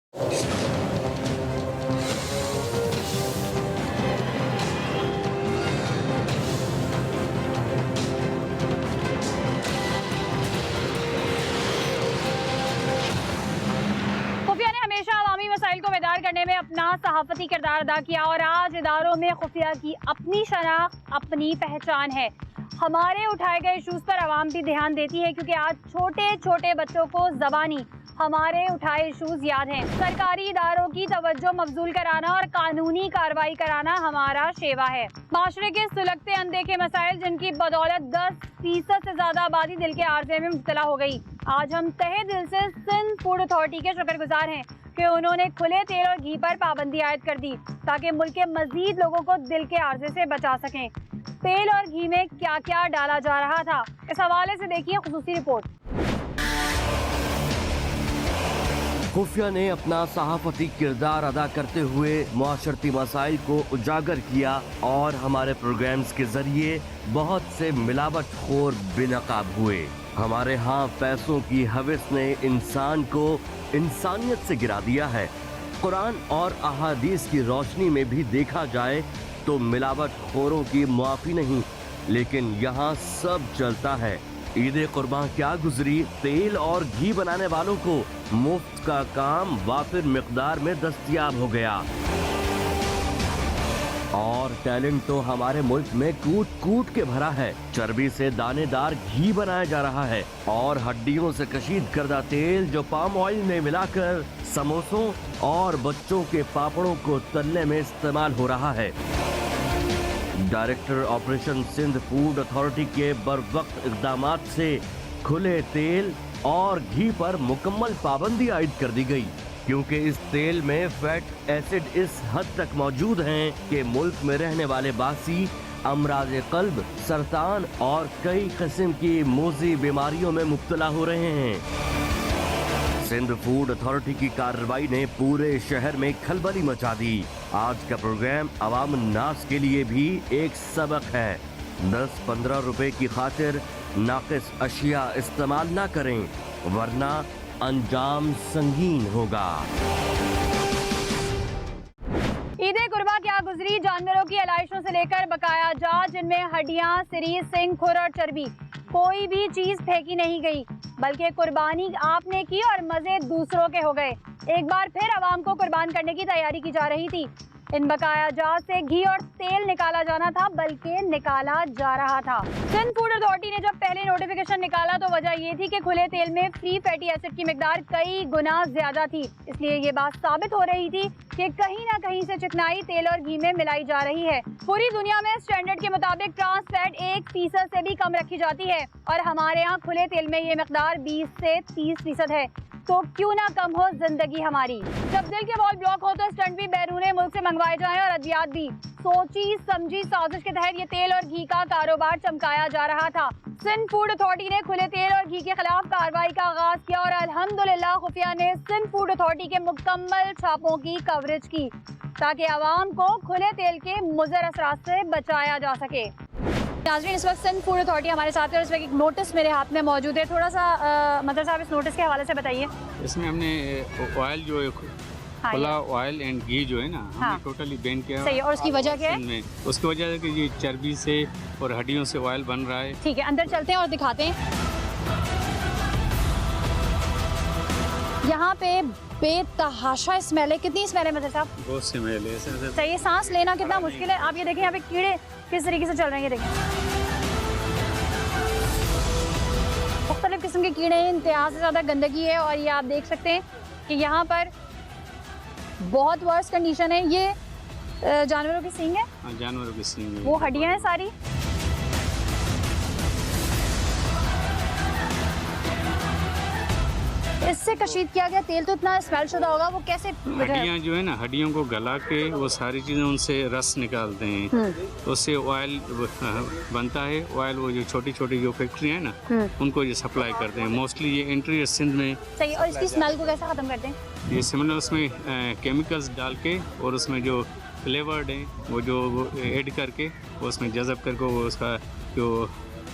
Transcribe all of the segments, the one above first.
खुफिया ने हमेशा अवामी मसाइल को बेदार करने में अपना सहाफती किरदार अदा किया और आज इदारों में खुफिया की अपनी शनाख्त, अपनी पहचान है। हमारे उठाए गए इशूज़ पर आवाम भी ध्यान देती है क्योंकि आज छोटे छोटे बच्चों को ज़बानी हमारे उठाए इशूज़ याद हैं। सरकारी इदारों की तवज्जो मबजूल कराना और कानूनी कार्रवाई कराना हमारा शेवा है। माशरे के सुलगते अनदेखे मसाइल जिनकी बदौलत 10% से ज़्यादा आबादी दिल के आर्जे में मुब्तला हो गई। आज हम तहे दिल से सिंध फूड अथॉरिटी के शुक्रगुजार हैं कि उन्होंने खुले तेल और घी पर पाबंदी आयद कर दी ताकि मुल्क के मजीद लोगों को दिल के आर्जे से बचा सकें। तेल और घी में क्या क्या डाला जा रहा था, इस हवाले से देखिए खुसूसी रिपोर्ट। खुफिया ने अपना सहाफती किरदार अदा करते हुए मुआशरती मसाइल को उजागर किया और हमारे प्रोग्राम्स के जरिए बहुत से मिलावट खोर बेनकाब हुए। हमारे यहाँ पैसों की हवस ने इंसान को इंसानियत से गिरा दिया है। कुरान और अहादीस की रोशनी में भी देखा जाए तो मिलावट खोरों की मुआफी नहीं, लेकिन यहाँ सब चलता है। ईद कुर्बान क्या गुजरी, तेल और घी बनाने वालों को मुफ्त का काम वाफिर मिकदार में दस्तयाब हो गया और टैलेंट तो हमारे मुल्क में कूट कूट के भरा है। चर्बी से दानेदार घी बनाया जा रहा है और हड्डियों से कशीद करदा तेल जो पाम ऑयल में मिलाकर समोसों और बच्चों के पापड़ों को तलने में इस्तेमाल हो रहा है। Director operation Sindh food authority के बरवक्त इक़दामात से खुले तेल और घी पर मुकम्मल पाबंदी आयद कर दी गई क्योंकि इस तेल में फैट एसिड इस हद तक मौजूद हैं कि मुल्क में रहने वाले बासी अमराज कल्ब, सरतान और कई किस्म की मोज़ी बीमारियों में मुब्तला हो रहे हैं। सिंध फूड अथॉरिटी की कार्रवाई ने पूरे शहर में खलबली मचा दी। आज का प्रोग्राम अवाम नास के लिए भी एक सबक है। 10-15 रुपए की खातिर नाकिस अशिया इस्तेमाल ना करें वरना अंजाम संगीन होगा। ईद कुर्बा क्या गुजरी, जानवरों की अलाइशों से लेकर बकाया जात जिनमें हड्डियां, सिरी, सिंग, खुर और चर्बी, कोई भी चीज फेंकी नहीं गई बल्कि कुर्बानी आपने की और मजे दूसरों के हो गए। एक बार फिर आवाम को कुर्बान करने की तैयारी की जा रही थी। इन बकाया जात से घी और तेल निकाला जाना था बल्कि निकाला जा रहा था। सिंध फूड अथॉरिटी ने जब पहले नोटिफिकेशन निकाला तो वजह ये थी कि खुले तेल में फ्री फैटी एसिड की मिकदार कई गुना ज्यादा थी। इसलिए ये बात साबित हो रही थी कि कहीं ना कहीं से चिकनाई तेल और घी में मिलाई जा रही है। पूरी दुनिया में स्टैंडर्ड के मुताबिक ट्रांस फैट 1% से भी कम रखी जाती है और हमारे यहाँ खुले तेल में ये मिकदार 20 से 30% है। तो क्यों ना कम हो जिंदगी हमारी। जब दिल के बॉल ब्लॉक हो तो स्टंट भी बैरूने मुल्क से मंगवाए जाएं और अद्वियात भी। सोची समझी साजिश के तहत ये तेल और घी का कारोबार चमकाया जा रहा था। सिंध फूड अथॉरिटी ने खुले तेल और घी के खिलाफ कार्रवाई का आगाज किया और अल्हम्दुलिल्लाह खुफिया ने सिंध फूड अथॉरिटी के मुकम्मल छापों की कवरेज की ताकि आवाम को खुले तेल के मुज़र असरात से बचाया जा सके। नाज़रीन, इस वक्त सिंध फूड अथॉरिटी हमारे साथ है और इस वक्त एक नोटिस मेरे हाथ में मौजूद है। थोड़ा सा मतलब साहब इस नोटिस के हवाले से बताइए। इसमें हमने ऑयल जो है खुला ऑयल एंड घी जो है ना, हमने टोटली बैन किया। सही है, और उसकी वजह क्या है? उसकी वजह है कि ये चर्बी से और हड्डियों से ऑयल बन रहा है। ठीक है, अंदर चलते हैं और दिखाते हैं। यहाँ पे बेतहाशा स्मेल है। कितनी स्मेल है मतलब साहब? बहुत स्मेल है। सही है, सांस लेना कितना मुश्किल है। आप ये देखें यहाँ पे कीड़े किस तरीके से चल रहे हैं, ये देखें मुख्तलिफ किस्म के कीड़े हैं, इंतहा से ज़्यादा गंदगी है और ये आप देख सकते हैं कि यहाँ पर बहुत वर्स्ट कंडीशन है। ये जानवरों की सींग है। हाँ, जानवरों की सींग है। वो हड्डियाँ हैं सारी। इससे कशीद किया गया तेल तो इतना स्मेल शुदा होगा, वो कैसे? हड्डियाँ जो है ना, हड्डियों को गला के वो सारी चीज़ें उनसे रस निकालते हैं, तो उससे ऑयल बनता है। ऑयल वो जो छोटी छोटी जो फैक्ट्री है ना, उनको ये सप्लाई करते हैं। मोस्टली ये एंट्री सिंध में। सही। और इसकी स्मेल को कैसे ख़त्म करते हैं? ये सिमिलर उसमें केमिकल्स डाल के और उसमें जो फ्लेवर्ड है वो जो ऐड करके वो उसमें जज़ब करके वो उसका जो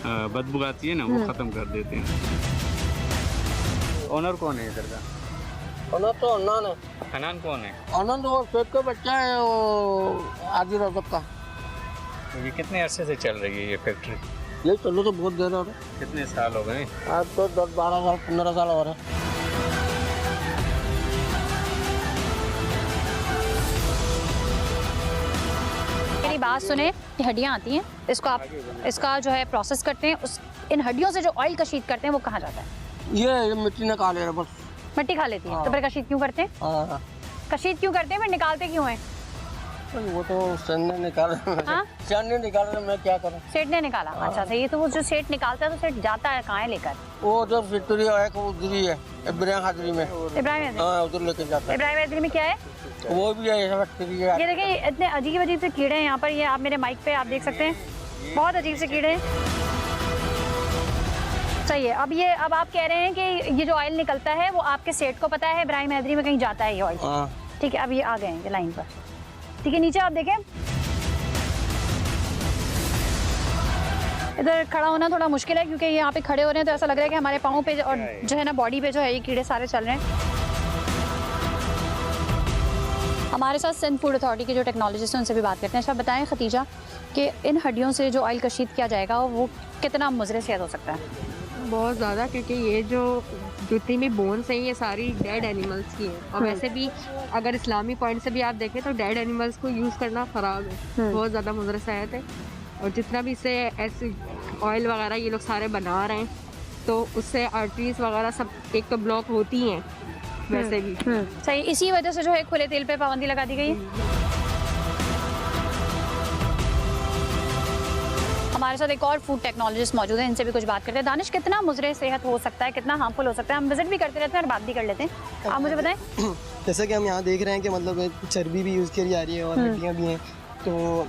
बदबू आती है ना, वो ख़त्म कर देते हैं। ओनर कौन है इधर का? अनंत तो अनन है। हनान कौन है? आनंद वो शेख का बच्चा है, वो आदि रजब का। तो ये कितने अरसे से चल रही है ये फैक्ट्री? ये चलो तो बहुत देर हो रहा कितने साल हो गए? है, आज तो 10 12 साल 15 साल हो रहा है। मेरी बात सुने, ये हड्डियाँ आती हैं, इसको आप इसका जो है प्रोसेस करते हैं, उस इन हड्डियों से जो ऑयल कशीद करते हैं वो कहाँ जाता है? ये मिट्टी निकाल रहा बस। मिट्टी खा लेती है, तो फिर कशीद क्यों करते हैं? हाँ, कशीद क्यों करते हैं, फिर निकालते क्यों हैं? वो तो सेठ ने निकाल हाँ? सेठ ने निकाल रहा, मैं क्या करूँ। सेठ ने निकाला? अच्छा सही है। तो वो जो सेठ निकालता है तो सेठ जाता है कहाँ है लेकर? वो जो फैक्ट्री है वो उधर ही है, इब्राहिम हाजरी में। इब्राहिम हाँ, उधर लेके जाता है। इब्राहिम हैदरी में क्या है? वो भी है, ये फैक्ट्री है। ये देखिए इतने अजीब अजीब से कीड़े हैं यहाँ पर, ये आप मेरे माइक पे आप देख सकते हैं, बहुत अजीब से कीड़े हैं। सही है। अब आप कह रहे हैं कि ये जो ऑयल निकलता है वो आपके सेठ को पता है, इब्राहिम हैदरी में कहीं जाता है ये ऑयल? हाँ। ठीक है, अब ये आ गए हैं ये लाइन पर। ठीक है, नीचे आप देखें, इधर खड़ा होना थोड़ा मुश्किल है क्योंकि यहाँ पे खड़े हो रहे हैं तो ऐसा लग रहा है कि हमारे पाँव पे और जो है ना बॉडी पे जो है ये कीड़े सारे चल रहे हैं। हमारे साथ सिंध फूड अथॉरिटी के जो टेक्नोलॉजिस्ट हैं उनसे भी बात करते हैं। अच्छा बताएं खतीजा कि इन हड्डियों से जो ऑयल कशीद किया जाएगा वो कितना मुज़र सेहत हो सकता है? बहुत ज़्यादा, क्योंकि ये जो जितनी भी बोन्स हैं ये सारी डेड एनिमल्स की हैं। और वैसे भी अगर इस्लामी पॉइंट से भी आप देखें तो डेड एनिमल्स को यूज़ करना ख़राब है, बहुत ज़्यादा मुज़र सेहत है। और जितना भी इससे ऐसे ऑयल वगैरह ये लोग सारे बना रहे हैं तो उससे आर्टरीज वगैरह सब एक तो ब्लॉक होती हैं वैसे भी। सही, इसी वजह से जो है खुले तेल पे पाबंदी लगा दी गई है। हमारे साथ एक और फूड टेक्नोलॉजिस्ट मौजूद है, इनसे भी कुछ बात करते हैं। दानिश, कितना मुज़र सेहत हो सकता है, कितना हार्मफुल हो सकता है? हम विजिट भी करते रहते हैं और बात भी कर लेते हैं, आप मुझे बताएं। जैसा कि हम यहाँ देख रहे हैं कि मतलब चर्बी भी यूज़ करी जा रही है और हड्डियाँ भी हैं, तो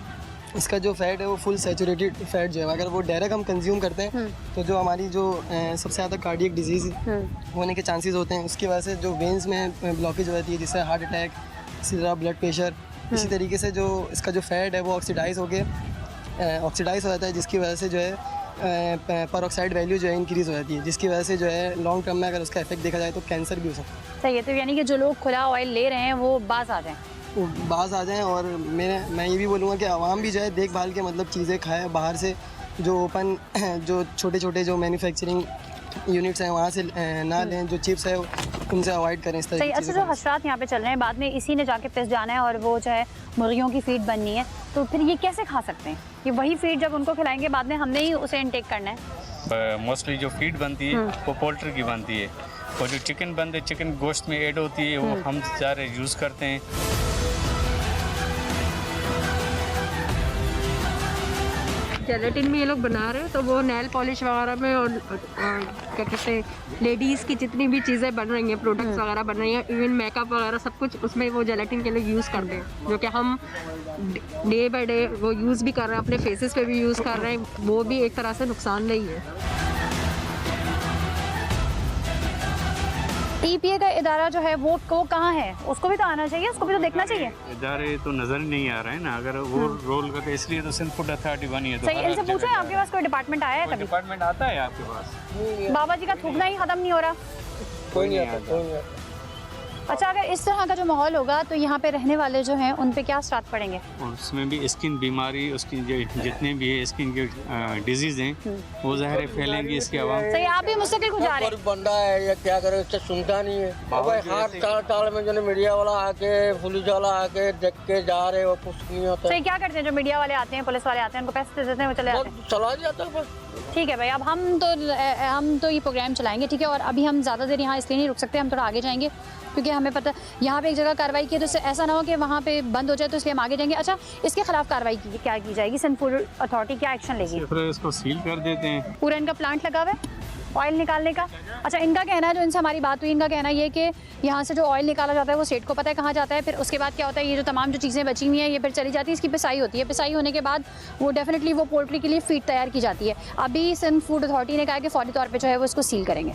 इसका जो फैट है वो फुल सैचुरेटेड फैट जो है अगर वो डायरेक्ट हम कंज्यूम करते हैं तो जो हमारी जो सबसे ज़्यादा कार्डियक डिजीज़ होने के चांसेस होते हैं, उसकी वजह से जो वेंस में ब्लॉकेज हो जाती है जिससे हार्ट अटैक, सीधा ब्लड प्रेशर, इसी तरीके से जो इसका जो फैट है वो ऑक्सीडाइज हो जाता है, जिसकी वजह से जो है पर ऑक्साइड वैल्यू जो है इंक्रीज़ हो जाती है, जिसकी वजह से जो है लॉन्ग टर्म में अगर उसका इफेक्ट देखा जाए तो कैंसर भी हो सकता है। सही है, तो यानी कि जो लोग खुला ऑयल ले रहे हैं वो बाज आ जाएं, बाज आ जाएं। और मैं ये भी बोलूँगा कि आवाम भी जो है देखभाल के मतलब चीज़ें खाए, बाहर से जो ओपन जो छोटे छोटे जो मैन्युफैक्चरिंग यूनिट्स हैं वहाँ से ना लें, जो चिप्स है उनसे अवॉइड करें इस तरह सही। की अच्छा, चीज़ें। जो हशरात यहाँ पे चल रहे हैं बाद में इसी ने जाके पिस जाना है और वो जो है मुर्गियों की फीड बननी है, तो फिर ये कैसे खा सकते हैं? ये वही फीड जब उनको खिलाएंगे बाद में हमने ही उसे इनटेक करना है? मोस्टली जो फीड बनती है वो पोल्ट्री की बनती है, और जो चिकन बनते चिकन गोश्त में ऐड होती है वो हम सारे यूज़ करते हैं। जेलेटिन में ये लोग बना रहे हैं तो वो नेल पॉलिश वगैरह में और क्या कहते हैं लेडीज़ की जितनी भी चीज़ें बन रही हैं, प्रोडक्ट्स वगैरह बन रही हैं, इवन मेकअप वगैरह सब कुछ उसमें वो जेलेटिन के लोग यूज़ करते हैं, जो कि हम डे बाय डे वो यूज़ भी कर रहे हैं, अपने फेसेस पे भी यूज़ कर रहे हैं। वो भी एक तरह से नुकसानदेही है। EPA का इदारा जो है वो कहाँ है? उसको भी तो आना चाहिए, उसको भी तो देखना चाहिए। इदारे तो नज़र ही नहीं आ रहे हैं ना, अगर वो रोल करते इसलिए तो सिंध फूड अथॉरिटी बनी है। तो सही, इनसे पूछो आपके पास कोई डिपार्टमेंट आया है कभी? डिपार्टमेंट आता है आपके पास? बाबा जी का थूकना ही खत्म नहीं हो रहा। कोई नहीं आता, कोई नहीं आता। अच्छा, अगर इस तरह का जो माहौल होगा तो यहाँ पे रहने वाले जो हैं उन पे क्या असरात पड़ेंगे? और उसमें भी स्किन बीमारी, उसकी जो जितने भी है स्किन के डिजीज़ हैं वो ज़हर फैलेंगी इसके अलावा। सही, आप भी मुझसे कुछ जा रहे हैं। बंदा है या क्या करे, उससे सुनता नहीं है। भाई हाथ टाल में जो मीडिया वाला आके पुलिस वाला आके देख के जा रहे हो, कुछ नहीं होता। सही, क्या करते हैं जो मीडिया वाले आते हैं, पुलिस वाले आते हैं, उनको पैसे दे देते हैं, वो चले जाते हैं? चला जाता है बस। ठीक है भाई, अब हम तो ये प्रोग्राम चलाएंगे, ठीक है, और अभी हम ज़्यादा देर यहाँ इसलिए नहीं रुक सकते, हम थोड़ा आगे जाएंगे क्योंकि हमें पता यहाँ पे एक जगह कार्रवाई की तो ऐसा ना हो कि वहाँ पे बंद हो जाए, तो इसलिए हम आगे जाएंगे। अच्छा, इसके खिलाफ कार्रवाई क्या की जाएगी? सिंध फूड अथॉरिटी क्या एक्शन लेगी? फिर इसको सील कर देते हैं। पूरा इनका प्लांट लगा हुआ है ऑयल निकालने का। अच्छा, इनका कहना है, जो इनसे हमारी बात हुई, इनका कहना ये कि यहाँ से जो ऑयल निकाला जाता है वो सेठ को पता है कहाँ जाता है, फिर उसके बाद क्या होता है, ये जो तमाम जो चीज़ें बची हुई हैं ये फिर चली जाती है, इसकी पिसाई होती है, पिसाई होने के बाद वो डेफिनेटली वो पोल्ट्री के लिए फीड तैयार की जाती है। अभी सिंध फूड अथॉरिटी ने कहा कि फौरी तौर पर जो है वो इसको सील करेंगे।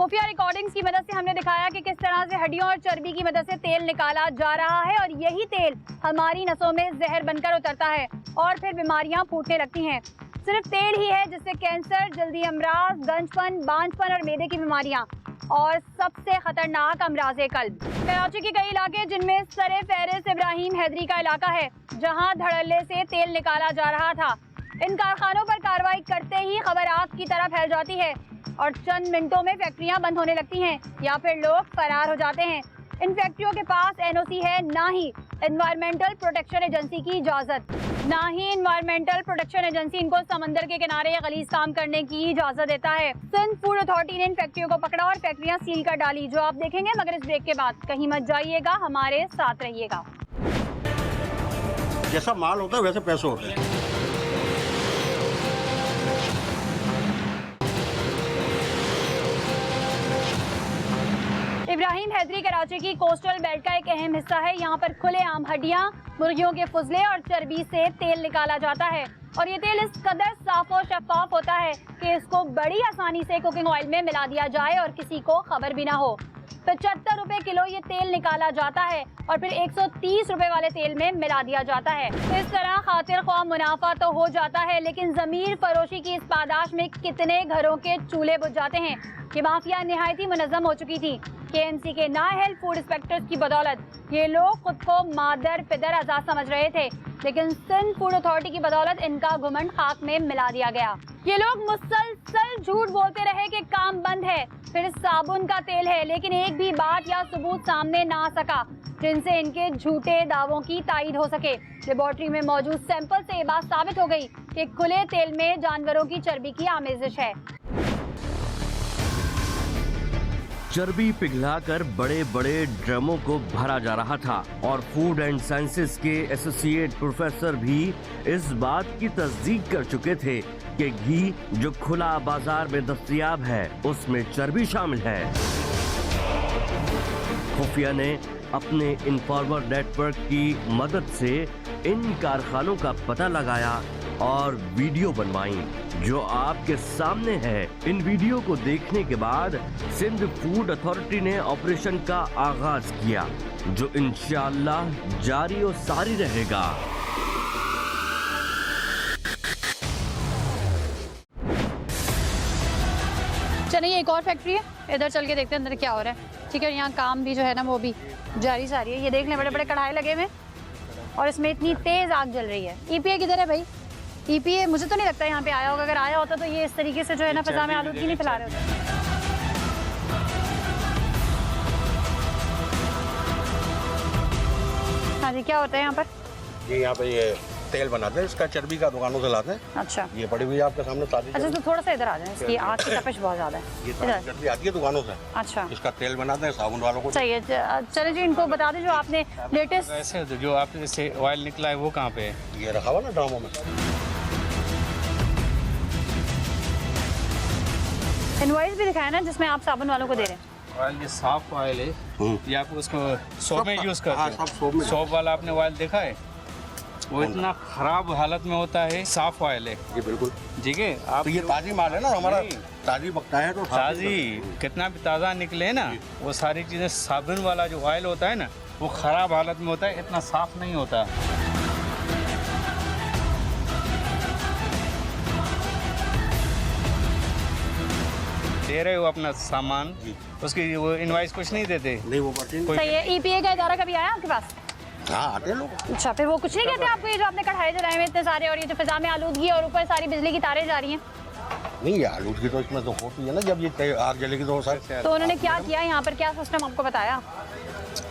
खुफिया रिकॉर्डिंग्स की मदद से हमने दिखाया कि किस तरह से हड्डियों और चर्बी की मदद से तेल निकाला जा रहा है और यही तेल हमारी नसों में जहर बनकर उतरता है और फिर बीमारियां फूटने लगती हैं। सिर्फ तेल ही है जिससे कैंसर, जल्दी अमराज, गंजपन, बांझपन और मैदे की बीमारियां और सबसे खतरनाक अमराज कल्ब। कराची के कई इलाके जिनमें सरे फहरिस्त इब्राहिम हैदरी का इलाका है जहां धड़ल्ले से तेल निकाला जा रहा था। इन कारखानों पर कार्रवाई करते ही खबर आग की तरह फैल जाती है और चंद मिनटों में फैक्ट्रियां बंद होने लगती हैं या फिर लोग फरार हो जाते हैं। इन फैक्ट्रियों के पास एनओसी है, ना ही एनवायरमेंटल प्रोटेक्शन एजेंसी की इजाज़त, ना ही एनवायरमेंटल प्रोटेक्शन एजेंसी इनको समंदर के किनारे या गलीज काम करने की इजाज़त देता है। सिंध फूड अथॉरिटी ने इन फैक्ट्रियों को पकड़ा और फैक्ट्रियां सील कर डाली, जो आप देखेंगे मगर इस ब्रेक के बाद। कहीं मत जाइएगा, हमारे साथ रहिएगा। जैसा माल होता है वैसे पैसे होते हैं। इब्राहिम हैदरी कराची की कोस्टल बेल्ट का एक अहम हिस्सा है। यहाँ पर खुलेआम हड्डियाँ, मुर्गियों के फुजले और चर्बी से तेल निकाला जाता है और ये तेल इस कदर साफ और शफाफ होता है कि इसको बड़ी आसानी से कुकिंग ऑयल में मिला दिया जाए और किसी को खबर भी ना हो। 75 रुपए किलो ये तेल निकाला जाता है और फिर 130 रुपए वाले तेल में मिला दिया जाता है। इस तरह खातिर ख्वाह मुनाफा तो हो जाता है, लेकिन जमीर फरोशी की इस पादाश में कितने घरों के चूल्हे बुझ जाते हैं। ये माफिया निहायती मुनज़्ज़म हो चुकी थी। KMC के नाअहल फूड इंस्पेक्टर्स की बदौलत ये लोग खुद को मादर पिदर आजाद समझ रहे थे, लेकिन सिंध फूड अथॉरिटी की बदौलत इनका घुमंड खाक में मिला दिया गया। ये लोग मुसलसल झूठ बोलते रहे कि काम बंद है, फिर साबुन का तेल है, लेकिन एक भी बात या सबूत सामने ना आ सका जिनसे इनके झूठे दावों की तायीद हो सके। लेबोरेटरी में मौजूद सैंपल से ये बात साबित हो गई कि खुले तेल में जानवरों की चर्बी की आमेजिश है। चर्बी पिघलाकर बड़े बड़े ड्रमों को भरा जा रहा था और फूड एंड साइंसेज के एसोसिएट प्रोफेसर भी इस बात की तस्दीक कर चुके थे कि घी जो खुला बाजार में दस्तयाब है उसमें चर्बी शामिल है। खुफिया ने अपने इनफॉर्मर नेटवर्क की मदद से इन कारखानों का पता लगाया और वीडियो बनवाई जो आपके सामने है। इन वीडियो को देखने के बाद सिंध फूड अथॉरिटी ने ऑपरेशन का आगाज किया जो इंशाअल्लाह जारी और सारी रहेगा। चलिए एक और फैक्ट्री है, इधर चल के देखते हैं अंदर क्या हो रहा है। ठीक है, यहाँ काम भी जो है ना वो भी जारी सारी है। ये देख लें, बड़े बड़े कढ़ाई लगे हुए और इसमें इतनी तेज आग जल रही है। EPA किधर है भाई? EPA मुझे तो नहीं लगता यहाँ पे आया होगा, अगर आया होता तो ये इस तरीके से जो है ना फिजा में आलूदगी नहीं फैला रहे होते। हाँ जी, क्या होता है यहाँ पर? ये यहाँ पे ये तेल बनाते हैं, इसका चर्बी का दुकानों से लाते हैं। अच्छा, ये पड़ी हुई है आपके सामने ताजी। अच्छा तो थोड़ा सा इधर आ जाए, इसकी आग की तपिश बहुत ज्यादा है। ये इधर चर्बी आती है दुकानों से। अच्छा, इसका तेल बनाते हैं साबुन वालों को। सही है। चलिए जी, इनको बता दें जो आपने लेटेस्ट ऐसे जो आपने से ऑयल निकला है वो कहाँ पे है? ये रखा हुआ ना ड्रामों में। इनवॉइस भी दिखाया ना जिसमें आप साबुन वालों को दे रहे हैं। ऑयल ये साफ ऑयल है, ये आप उसको सोप में यूज करते हाँ, हैं। सब सोप में। सोप वाला आपने ऑयल देखा है? वो इतना खराब हालत में होता है, साफ ऑयल है। ये बिल्कुल ठीक है, आप तो ये ताजी माल है ना हमारा, नहीं। ताजी बकता है तो ताजी कितना भी ताज़ा निकले ना, वो सारी चीज़ें साबुन वाला जो ऑयल होता है ना वो खराब हालत में होता है, इतना साफ नहीं होता। दे रहे हो अपना सामान, उसकी वो इनवाइस कुछ नहीं देते। नहीं वो पर्ची नहीं। सही है। EPA का इदारा कभी आया आपके पास? हाँ आते हैं लोग। अच्छा, फिर वो कुछ नहीं कहते आपको? ये जो आपने कढ़ाई जलाए हुए इतने सारे और ये जो फिजा में आलूदगी और ऊपर सारी बिजली की तारें जा रही हैं, नहीं यार आलूदगी तो इसमें तो होती है ना, जब ये आग जलेगी तो सारी। तो उन्होंने क्या किया यहाँ पर, क्या सिस्टम आपको बताया?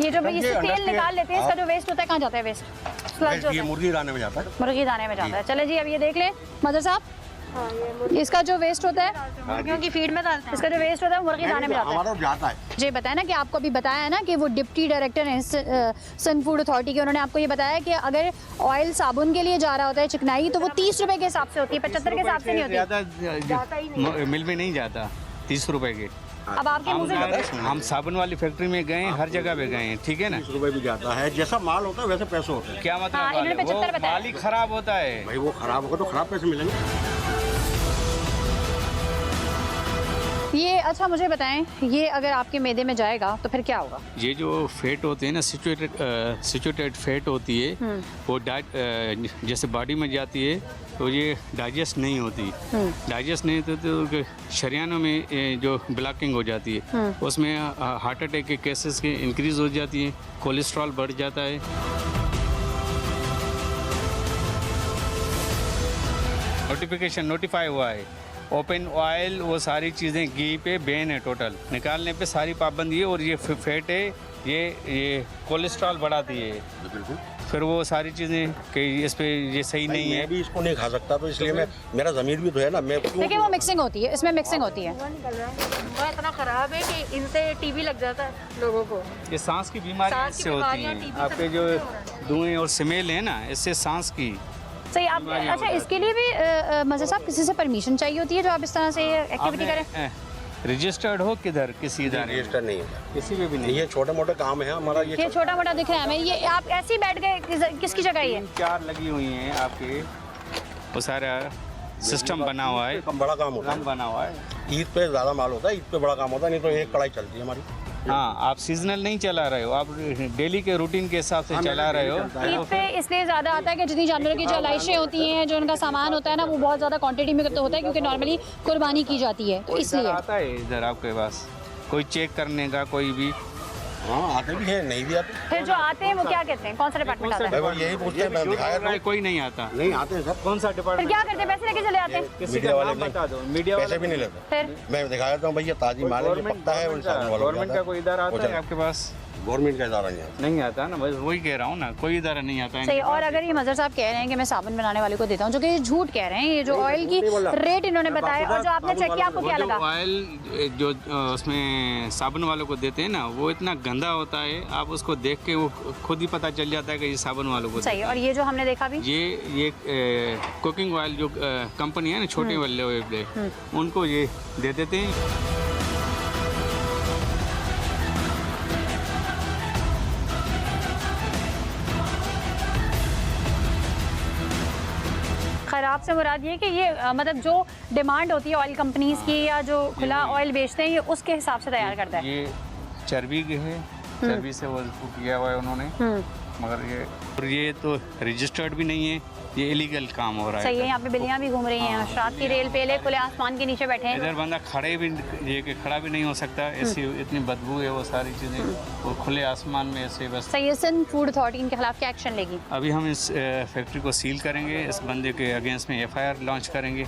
ये जो इससे तेल निकाल लेते हैं, इसका जो वेस्ट होता है कहाँ जाता है? वेस्ट ये मुर्गी दाने में जाता है। मुर्गी दाने में जाता है। चले जी, अब ये देख लें मदर साहब, इसका जो वेस्ट होता है मुर्गियों की फीड में डालते हैं, इसका जो वेस्ट होता है मुर्गी दाने में जाता है। हमारा जाता है। जी बताया ना कि आपको अभी बताया है ना कि वो डिप्टी डायरेक्टर हैं सिंध फूड अथॉरिटी के, उन्होंने आपको ये बताया कि अगर ऑयल साबुन के लिए जा रहा होता है चिकनाई तो वो 30 रुपए के हिसाब से होती है, 75 के हिसाब से नहीं होती। ज़्यादा मिल में नहीं जाता, 30 रुपए के। अब आपके मुंह से हम साबुन वाली फैक्ट्री में गए, हर जगह पे गए हैं, ठीक है ना? 30 रुपए भी जाता है, जैसा माल होता है वैसे पैसे होते हैं। क्या मतलब? हाँ, इन्होंने 75 वो बताया। माल ही खराब होता है। भाई वो खराब होगा तो खराब पैसे मिलेंगे। ये अच्छा मुझे बताएं, ये अगर आपके मैदे में जाएगा तो फिर क्या होगा? ये जो फैट होते हैं ना, सिचुएटेड फैट होती है, वो जैसे बॉडी में जाती है तो ये डाइजेस्ट नहीं होती। डाइजेस्ट नहीं होती तो शरीयानों में जो ब्लॉकिंग हो जाती है, उसमें हार्ट अटैक के केसेस के इंक्रीज हो जाती है, कोलेस्ट्रॉल बढ़ जाता है। नोटिफिकेशन नोटिफाई हुआ है, ओपन ऑयल वो सारी चीज़ें घी पे बैन है, टोटल निकालने पे सारी पाबंदी है। और ये फैट है, ये कोलेस्ट्रॉल बढ़ाती है, बिल्कुल। फिर वो सारी चीज़ें कि इस पे ये सही नहीं है। मैं भी इसको नहीं खा सकता, तो इसलिए मैं, मेरा ज़मीर भी तो है ना, मैं क्यों। देखिए वो मिक्सिंग होती है, इसमें मिक्सिंग होती है। वो इतना ख़राब है कि इनसे टीबी लग जाता है लोगों को। ये सांस की बीमारी सांस की इससे होती बीमारियां, है। TB आपके जो धुएं और स्मेल है ना, इससे सांस की सही आप अच्छा इसके लिए भी मज़े साहब किसी से परमिशन चाहिए होती है जो आप इस तरह से एक्टिविटी करें? रजिस्टर्ड हो किधर किसी इधर रजिस्टर नहीं है, किसी में भी नहीं। ये छोटे मोटे काम है हमारा। ये छोटा मोटा दिख रहा है हमें। ये आप ऐसे ही बैठ गए, किसकी जगह ये? 4 लगी हुई हैं आपके, वो सारा सिस्टम बना हुआ है, बड़ा काम होता रंग बना हुआ है। है। ईद पे ज़्यादा माल होता है, ईद पे बड़ा काम होता है, नहीं तो एक कढ़ाई चलती है हमारी। हाँ, आप सीजनल नहीं चला रहे हो, आप डेली के रूटीन के हिसाब से चला रहे हो। ईद पे इसलिए ज़्यादा आता है कि जितनी जानवरों की जो अलाइशें होती हैं, जो उनका सामान होता है ना, वो बहुत ज़्यादा क्वांटिटी में तो होता है क्योंकि नॉर्मली कुर्बानी की जाती है, तो इसलिए आता है इधर आपके पास कोई चेक करने का, कोई भी। हाँ, आते भी हैं, नहीं भी आते। फिर जो आते हैं वो क्या कहते हैं, कौन सा डिपार्टमेंट आता है? मैं वो यही पूछते हैं, मैं दिखाया था। कोई नहीं आता। नहीं आते सब। कौन सा फिर डिपार्टमेंट? क्या करते हैं, पैसे लेके चले आते हैं? किसी मीडिया का वाले नाम बता दो। मीडिया पैसे भी नहीं लेते। फिर मैं दिखाया था भैया, ताजी माल है, ये पकता है, उन साबुन वालों गवर्नमेंट का कोई इधर आता है आपके पास? गवर्नमेंट का इदारा नहीं आता। नहीं आता ना, बस वही कह रहा हूँ ना, कोई इधर नहीं आता है। सही। और अगर ये मजर साहब कह रहे हैं कि मैं साबुन बनाने वाले को देता हूँ, जो कि ये झूठ कह रहे हैं, ये जो ऑयल की रेट इन्होंने बताया और जो आपने चेक किया, आपको क्या लगा? ऑयल जो उसमें साबुन वालों को देते हैं ना, वो इतना गंदा होता है, आप उसको देख के वो खुद ही पता चल जाता है कि ये साबुन वालों को सही। और ये जो हमने देखा भी, ये कुकिंग ऑयल जो कंपनी है ना, छोटे वाले उनको ये दे देते हैं। खराब से मुराद ये कि ये मतलब जो डिमांड होती है ऑयल कंपनीज की या जो खुला ऑयल बेचते हैं, ये उसके हिसाब से तैयार करता है। ये चर्बी के है, चर्बी से वो किया हुआ है उन्होंने, मगर ये तो रजिस्टर्ड भी नहीं है, ये इलीगल काम हो रहा है। सही है। यहाँ पे बिल्लियाँ भी घूम रही हैं, रात की रेल पे खुले आसमान के नीचे बैठे हैं। इधर बंदा खड़ा भी नहीं हो सकता, ऐसी इतनी बदबू है, वो सारी चीज़ें वो खुले आसमान में ऐसे बस। सही है। सिंध फूड अथॉरिटी इनके खिलाफ क्या एक्शन लेगी? अभी हम इस फैक्ट्री को सील करेंगे, इस बंदे के अगेंस्ट में FIR लॉन्च करेंगे।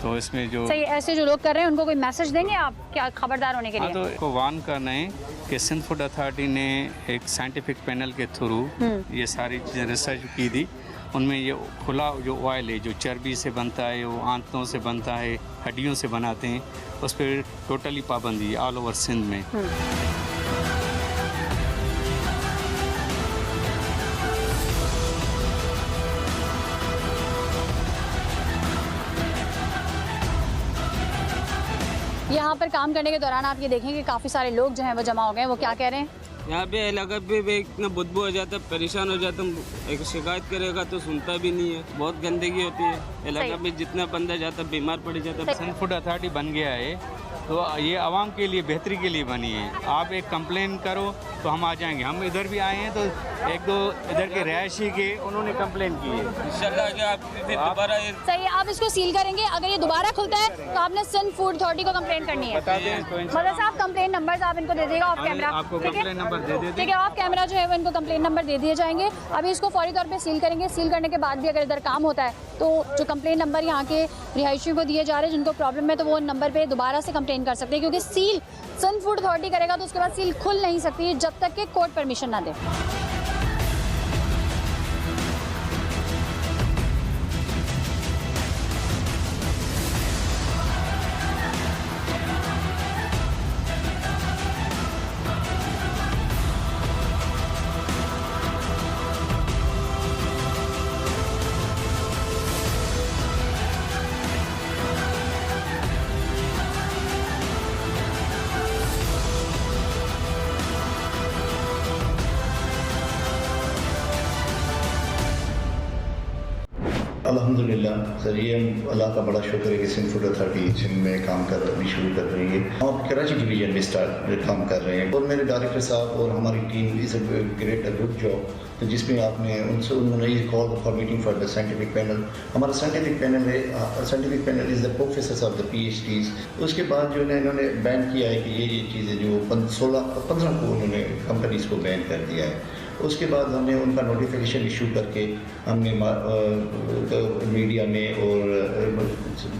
तो इसमें जो सही, ऐसे जो लोग कर रहे हैं उनको कोई मैसेज देंगे आप क्या खबरदार होने के हाँ, लिए? तो को वार्न करना है कि सिंध फूड अथॉरिटी ने एक साइंटिफिक पैनल के थ्रू ये सारी चीज़ें रिसर्च की थी, उनमें ये खुला जो ऑयल है, जो चर्बी से बनता है, वो आंतों से बनता है, हड्डियों से बनाते हैं, उस पर टोटली पाबंदी है ऑल ओवर सिंध में। यहाँ पर काम करने के दौरान आप ये देखें कि काफ़ी सारे लोग जो हैं वो जमा हो गए हैं। वो क्या कह रहे हैं? यहाँ पे इलाका पे भी इतना बदबू हो जाता है, परेशान हो जाता है। एक शिकायत करेगा तो सुनता भी नहीं है, बहुत गंदगी होती है इलाका में, जितना बंदा जाता है बीमार पड़ जाता है। सिंध फूड अथॉरिटी बन गया है तो ये आवाम के लिए बेहतरी के लिए बनी है। आप एक कंप्लेन करो तो हम आ जाएंगे। हम इधर भी आए हैं तो एक दो इधर के रिहायशी के उन्होंने कंप्लेन की है। इंशाल्लाह कि आप फिर दोबारा ये सही है, आप इसको सील करेंगे। अगर ये दोबारा खुलता है तो आपने सिंध फूड अथॉरिटी को कंप्लेन करनी है। बता दें तो मतलब साहब कंप्लेन नंबर आप इनको दे देगा ऑफ कैमरा, आपको ठीक है? कंप्लेन नंबर दे देते ठीक है, ऑफ कैमरा जो है वो इनको कंप्लेन नंबर दे दिए जाएंगे। अभी इसको फौरी तौर पे सील करेंगे। सील करने के बाद भी अगर इधर काम होता है तो जो कंप्लेन नंबर यहाँ के रिहायशियों को दिए जा रहे हैं जिनको प्रॉब्लम है, तो वो नंबर पे दोबारा से कंप्लेन कर सकते हैं, क्योंकि सील सिंध फूड अथॉरिटी करेगा तो उसके बाद सील खुल नहीं सकती जब तक कि कोर्ट परमिशन ना दे। अल्हम्दुलिल्लाह सर, ये अल्लाह का बड़ा शुक्र है कि सिंध फूड अथॉरिटी सिंध में काम कर अभी शुरू कर रही है और कराची डिवीजन में स्टार्ट काम कर रहे हैं। और मेरे डायरेक्टर साहब और हमारी team is a great good job, तो जिसमें आपने उन्होंने ये call for meeting for the scientific panel. हमारा साइंटिफिक पैनल है, scientific panel is the professors of the PhDs। उसके बाद जो है इन्होंने बैन किया है कि ये चीज़ें जो 15 को उन्होंने कंपनीज़ को बैन कर दिया है। उसके बाद हमने उनका नोटिफिकेशन इशू करके हमने मीडिया में और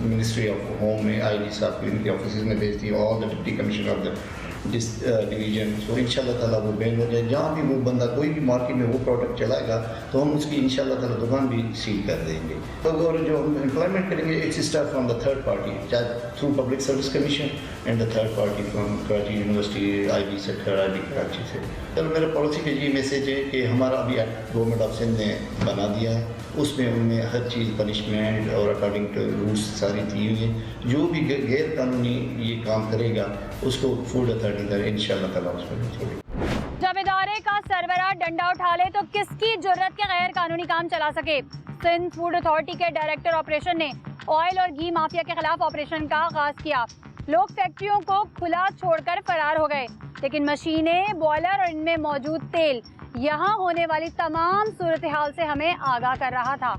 मिनिस्ट्री ऑफ होम में IG साहब इनके ऑफिस में भेज दी, all the deputy commissioner of the division. तो इंशाल्लाह ताला वो बैन हो जाए। जहाँ भी वो बंदा कोई भी मार्केट में वो प्रोडक्ट चलाएगा तो हम उसकी इंशाल्लाह ताला दुकान भी सील कर देंगे। तो और जो हम एम्प्लॉयमेंट करेंगे it's start from the third party, through public service commission and the third party from Karachi university IB sector IB Karachi से। तो मेरा पड़ोसी का ये मैसेज है कि हमारा अभी गवर्नमेंट ऑफ सिंध ने बना दिया है, उसमें उनमें हर चीज़ पनिशमेंट और अकॉर्डिंग टू रूल्स सारी दी हुई है। जो भी गैर कानूनी ये काम करेगा उसको फूड अथॉरिटी करे इंशाल्लाह ताला उसमें छोड़ेगी। जब इदारे का सरबराह डंडा उठा ले तो किसकी जुर्रत के गैर कानूनी काम चला सके। सिंध फूड अथॉरिटी के डायरेक्टर ऑपरेशन ने ऑयल और घी माफिया के खिलाफ ऑपरेशन का आगाज किया। लोग फैक्ट्रियों को खुला छोड़कर फरार हो गए, लेकिन मशीनें, बॉयलर और इनमें मौजूद तेल यहाँ होने वाली तमाम सूरत हाल से हमें आगाह कर रहा था।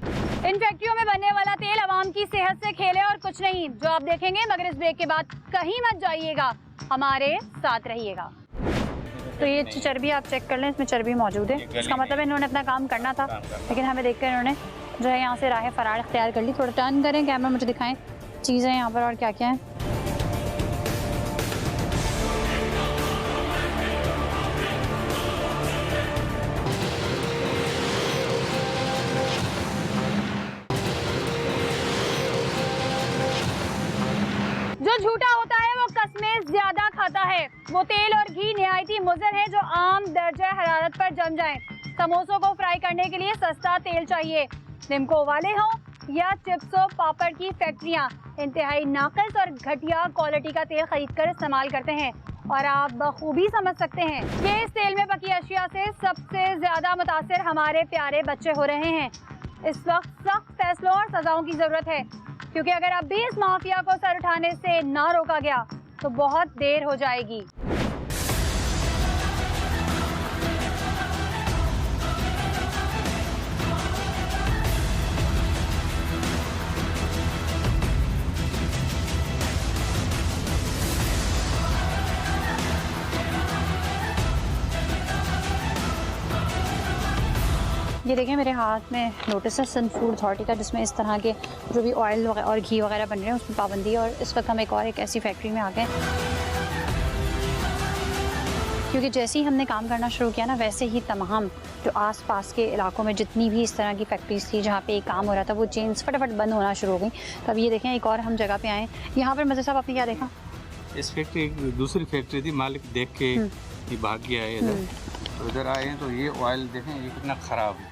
इन फैक्ट्रियों में बनने वाला तेल आवाम की सेहत से खेले और कुछ नहीं, जो आप देखेंगे। मगर इस ब्रेक के बाद कहीं मत जाइएगा, हमारे साथ रहिएगा। तो ये चर्बी आप चेक कर लें, इसमें चर्बी मौजूद है। इसका मतलब इन्होंने अपना काम करना था, लेकिन हमें देखकर इन्होंने जो है यहाँ से राह फरार अख्तियार कर ली। थोड़ा टर्न करें, कैमरा मुझे दिखाएं चीज़ें यहाँ पर और क्या क्या है। जो झूठा होता है वो कस्में ज्यादा खाता है। वो तेल और घी निहायती मुज़र है जो आम दर्जा हरारत पर जम जाए। समोसों को फ्राई करने के लिए सस्ता तेल चाहिए। निम्को वाले हों या चिप्सों पापड़ की फैक्ट्रियां इंतहाई नाक़िस और घटिया क्वालिटी का तेल खरीद कर इस्तेमाल करते हैं। और आप बखूबी समझ सकते हैं कि इस तेल में पकी अशिया से सबसे ज्यादा मुतासिर हमारे प्यारे बच्चे हो रहे हैं। इस वक्त सख्त फैसलों और सजाओं की जरूरत है, क्योंकि अगर अब भी इस माफिया को सर उठाने से ना रोका गया तो बहुत देर हो जाएगी। ये देखें मेरे हाथ में नोटिस है सिंध फूड अथॉरिटी का, जिसमें इस तरह के जो भी ऑयल और घी वगैरह बन रहे हैं उसमें पाबंदी है। और इस वक्त हम एक ऐसी फैक्ट्री में आ गए, क्योंकि जैसे ही हमने काम करना शुरू किया ना, वैसे ही तमाम जो आसपास के इलाकों में जितनी भी इस तरह की फैक्ट्रीज थी जहाँ पे एक काम हो रहा था, वो चेन्स फटाफट बंद होना शुरू हो गई। तो अब ये देखें एक और हम जगह पे आए। यहाँ पर मज़े साहब आपने क्या देखा? इस फैक्ट्री एक दूसरी फैक्ट्री थी, मालिक देख के ये भाग गया है इधर। तो इधर आए हैं तो ये ऑयल देखें ये कितना ख़राब है।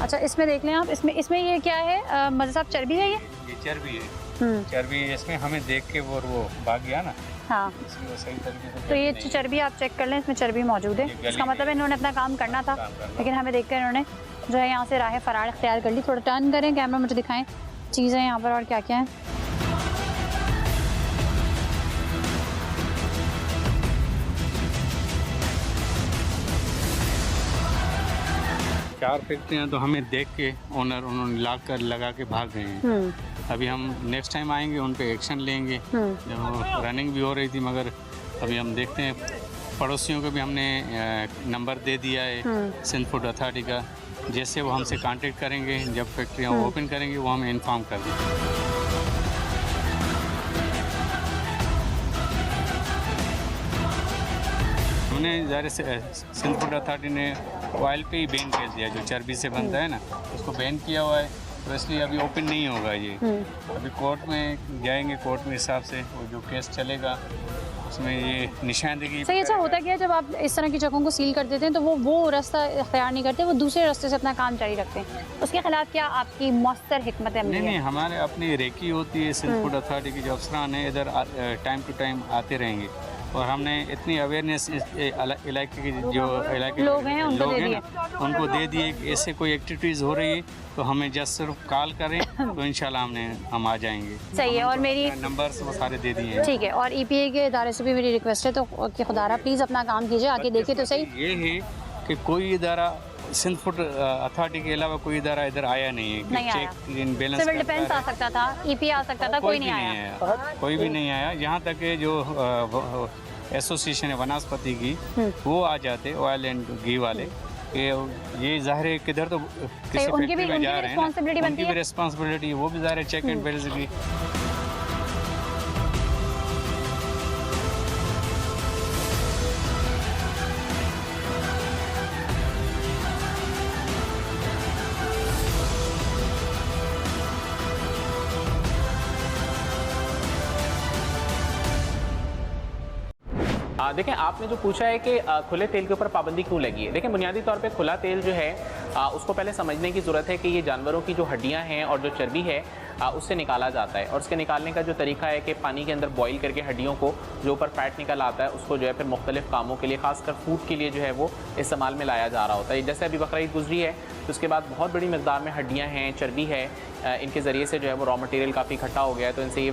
अच्छा इसमें देख लें आप, इसमें ये क्या है मज़े साहब? चर्बी है ये चर्बी है। चर्बी इसमें हमें देख के वो भाग गया ना। हाँ, इसमें वो सही तरीके से तो ये चर्बी आप चेक कर लें, इसमें चर्बी मौजूद है। इसका मतलब इन्होंने अपना काम करना था, लेकिन हमें देखकर इन्होंने जो है यहाँ से राह फरार अख्तियार कर ली। थोड़ा टर्न करें, कैमरा मुझे दिखाएं चीज़ें यहाँ पर और क्या क्या है। चार फैक्ट्रियाँ तो हमें देख के ओनर उन्होंने लगा के भाग गए हैं। अभी हम नेक्स्ट टाइम आएंगे, उन पे एक्शन लेंगे। जब रनिंग भी हो रही थी, मगर अभी हम देखते हैं। पड़ोसियों को भी हमने नंबर दे दिया है सिंध फूड अथॉरिटी का, जैसे वो हमसे कांटेक्ट करेंगे, जब फैक्ट्रियाँ ओपन करेंगे वो हमें इन्फॉर्म कर देंगे। हमने ज़ाहिर से सिंध फूड अथॉरिटी ने ऑयल पे ही बैन कर दिया, जो चर्बी से बनता है ना, उसको बैन किया हुआ है। तो इसलिए अभी ओपन नहीं होगा ये। अभी कोर्ट में जाएंगे, कोर्ट में हिसाब से वो जो केस चलेगा उसमें ये निशानदेही। सही। अच्छा होता क्या है जब आप इस तरह की जगहों को सील कर देते हैं तो वो रास्ता इख्तियार नहीं करते, वो दूसरे रास्ते से अपना काम जारी रखते हैं। उसके खिलाफ क्या आपकी मौसर हिकमत अमली है? नहीं, हमारे अपनी रेकी होती है। सिंध फूड अथॉरिटी के जो अफसरान हैं इधर टाइम टू टाइम आते रहेंगे, और हमने इतनी अवेयरनेस इलाके के जो इलाके लोग हैं, उनको दे ना, उनको दे दिए कि ऐसे कोई एक्टिविटीज़ हो रही है तो हमें जस्ट सिर्फ कॉल करें तो इंशाल्लाह हम आ जाएंगे। सही है। और मेरी नंबर्स वो सारे दे दिए हैं। ठीक है। और EPA के इदारे से भी मेरी रिक्वेस्ट है तो कि खुदारा प्लीज़ अपना काम कीजिए, आके देखिए तो सही। ये है कि कोई इदारा सिंध फूड अथॉरिटी के अलावा कोई इदारा इधर आया नहीं है। नहीं आया। चेक बैलेंस सिविल डिफेंस आ सकता था, EPA आ सकता था, कोई नहीं आया। कोई भी नहीं आया। यहाँ तक कि जो एसोसिएशन है वनस्पति की, वो आ जाते ऑयल एंड घी वाले कि ये ज़ाहिर है किधर तो किसी उनकी भी फैक्ट्री में जा रहे हैं ना, रिस्पॉन्सिबिलिटी बनती उनकी भी है। रिस्पॉन्सिबिलिटी वो भी ज़ाहिर है चेक एंड बैलेंस की। देखें, आपने जो पूछा है कि खुले तेल के ऊपर पाबंदी क्यों लगी है। देखें, बुनियादी तौर पे खुला तेल जो है उसको पहले समझने की ज़रूरत है कि ये जानवरों की जो हड्डियां हैं और जो चर्बी है उससे निकाला जाता है। और उसके निकालने का जो तरीका है कि पानी के अंदर बॉईल करके हड्डियों को जो ऊपर फैट निकल आता है उसको जो है फिर मुख्तलिफ कामों के लिए, खासकर फूड के लिए जो है वो इस्तेमाल में लाया जा रहा होता है। जैसे अभी बकरा ईद गुजरी है तो उसके बाद बहुत बड़ी मकदार में हड्डियाँ हैं, चर्बी है, इनके ज़रिए से जो है वो रॉ मटेरियल काफ़ी इकट्ठा हो गया है, तो इनसे ये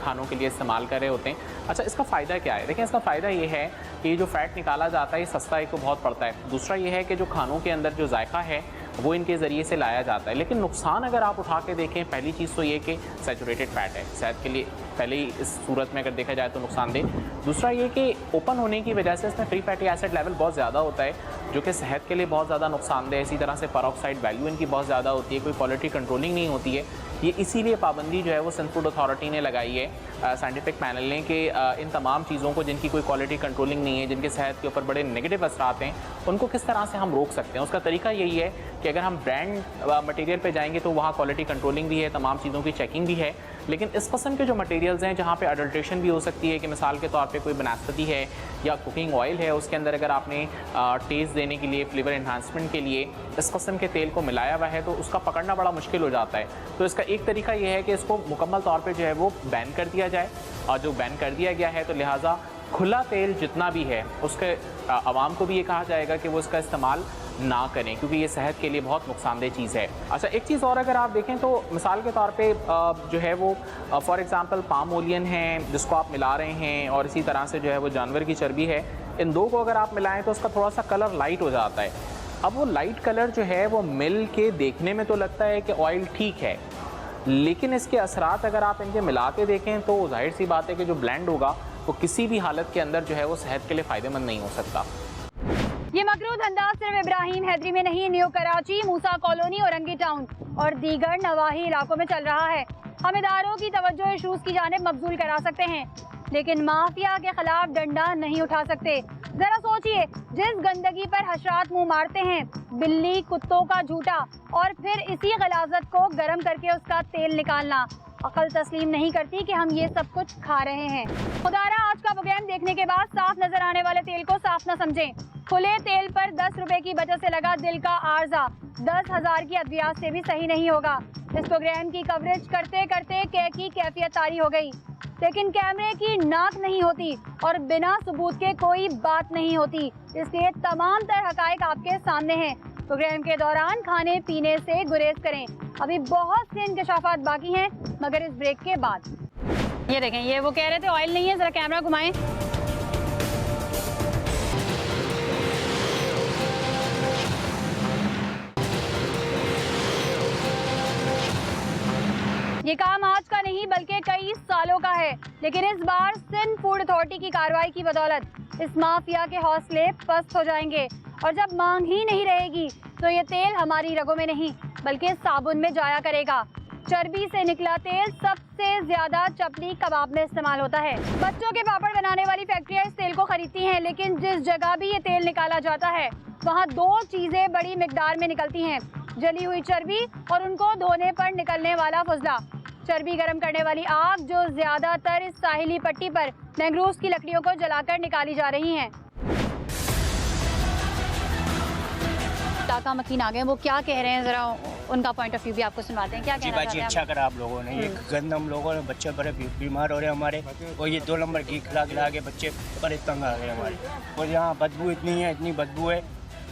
खानों के लिए इस्तेमाल कर रहे होते हैं। अच्छा, इसका फ़ायदा क्या है? देखिए, इसका फ़ायदा ये है कि ये जो फ़ैट निकाला जाता है ये सस्ता एक तो बहुत पड़ता है। दूसरा ये है कि जो खानों के अंदर जो जायका है वो इनके ज़रिए से लाया जाता है। लेकिन नुकसान अगर आप उठा के देखें, पहली चीज़ तो ये कि सैचुरेटेड फ़ैट है, सेहत के लिए पहले ही इस सूरत में अगर देखा जाए तो नुकसानदेह। दूसरा ये कि ओपन होने की वजह से इसमें फ्री फैटी एसिड लेवल बहुत ज़्यादा होता है जो कि सेहत के लिए बहुत ज़्यादा नुकसानदेह। इसी तरह से पेरोक्साइड वैल्यू इनकी बहुत ज़्यादा होती है, कोई क्वालिटी कंट्रोलिंग नहीं होती है। ये इसीलिए पाबंदी जो है वो सिंध फूड अथॉरिटी ने लगाई है, साइंटिफिक पैनल ने, कि इन तमाम चीज़ों को जिनकी कोई क्वालिटी कंट्रोलिंग नहीं है, जिनके सेहत के ऊपर बड़े नेगेटिव असरात हैं, उनको किस तरह से हम रोक सकते हैं। उसका तरीका यही है कि अगर हम ब्रांड मटेरियल पे जाएंगे तो वहाँ क्वालिटी कंट्रोलिंग भी है, तमाम चीज़ों की चेकिंग भी है। लेकिन इस कस्म के जो मटेरियल्स हैं जहाँ पे अडल्ट्रेशन भी हो सकती है, कि मिसाल के तौर पे कोई बनास्पति है या कुकिंग ऑयल है, उसके अंदर अगर आपने टेस्ट देने के लिए, फ्लेवर एनहांसमेंट के लिए इस कस्म के तेल को मिलाया हुआ है तो उसका पकड़ना बड़ा मुश्किल हो जाता है। तो इसका एक तरीका यह है कि इसको मुकम्मल तौर पे जो है वो बैन कर दिया जाए, और जो बैन कर दिया गया है तो लिहाजा खुला तेल जितना भी है उसके आवाम को भी ये कहा जाएगा कि वो इसका इस्तेमाल ना करें, क्योंकि ये सेहत के लिए बहुत नुकसानदेह चीज़ है। अच्छा, एक चीज़ और अगर आप देखें तो मिसाल के तौर पे जो है वो फॉर एग्ज़ाम्पल पाम ओलियन है जिसको आप मिला रहे हैं, और इसी तरह से जो है वो जानवर की चर्बी है, इन दो को अगर आप मिलाएं तो उसका थोड़ा सा कलर लाइट हो जाता है। अब वो लाइट कलर जो है वो मिल के देखने में तो लगता है कि ऑयल ठीक है, लेकिन इसके असरात अगर आप इनके मिला के देखें तो जाहिर सी बात है कि जो ब्लेंड होगा वो किसी भी हालत के अंदर जो है वो सेहत के लिए फ़ायदेमंद नहीं हो सकता। ये मकरू धंधा सिर्फ इब्राहिम हैदरी में नहीं, न्यू कराची, मूसा कॉलोनी, औरंगी टाउन और दीगर नवाही इलाकों में चल रहा है। हम इदारों की तवज्जो इशूज़ की जानिब मबजूल करा सकते हैं, लेकिन माफिया के खिलाफ डंडा नहीं उठा सकते। जरा सोचिए, जिस गंदगी पर हशरात मुंह मारते हैं, बिल्ली कुत्तों का झूठा, और फिर इसी गलाजत को गर्म करके उसका तेल निकालना, अकल तस्लीम नहीं करती कि हम ये सब कुछ खा रहे हैं। खुदारा आज का प्रोग्राम देखने के बाद साफ नजर आने वाले तेल को साफ न समझें। खुले तेल पर 10 रुपए की बचत से लगा दिल का आर्जा 10,000 की अद्वियात से भी सही नहीं होगा। इस प्रोग्राम की कवरेज करते करते की कैफियत तारी हो गई, लेकिन कैमरे की नाक नहीं होती और बिना सबूत के कोई बात नहीं होती, इसलिए तमाम तर हकायक आपके सामने हैं। प्रोग्राम के दौरान खाने पीने से गुरेज करें। अभी बहुत से इंकशाफात बाकी हैं, मगर इस ब्रेक के बाद। ये देखें, ये वो कह रहे थे ऑयल नहीं है, जरा कैमरा घुमाएं। ये काम आज का नहीं बल्कि कई सालों का है, लेकिन इस बार सिंध फूड अथॉरिटी की कार्रवाई की बदौलत इस माफिया के हौसले पस्त हो जाएंगे, और जब मांग ही नहीं रहेगी तो ये तेल हमारी रगों में नहीं बल्कि साबुन में जाया करेगा। चर्बी से निकला तेल सबसे ज्यादा चपली कबाब में इस्तेमाल होता है। बच्चों के पापड़ बनाने वाली फैक्ट्रियां इस तेल को खरीदती हैं, लेकिन जिस जगह भी ये तेल निकाला जाता है वहाँ दो चीजें बड़ी मिकदार में निकलती हैं, जली हुई चर्बी और उनको धोने पर निकलने वाला फजला। चर्बी गर्म करने वाली आग जो ज्यादातर इस साहिली पट्टी पर मैंग्रोव्स की लकड़ियों को जलाकर निकाली जा रही हैं। इलाका मकीन आ गए, वो क्या कह रहे हैं, ज़रा उनका पॉइंट ऑफ व्यू भी आपको सुनवाते हैं। क्या जी कहना बाजी चाहते अच्छा हैं करा आप लोगों ने, ये गंद हम लोगों ने, बच्चे बड़े बीमार हो रहे हैं हमारे, और ये 2 नंबर घी खिला खिला के बच्चे बड़े तंग आ गए हमारे, और यहाँ बदबू इतनी है, इतनी बदबू है,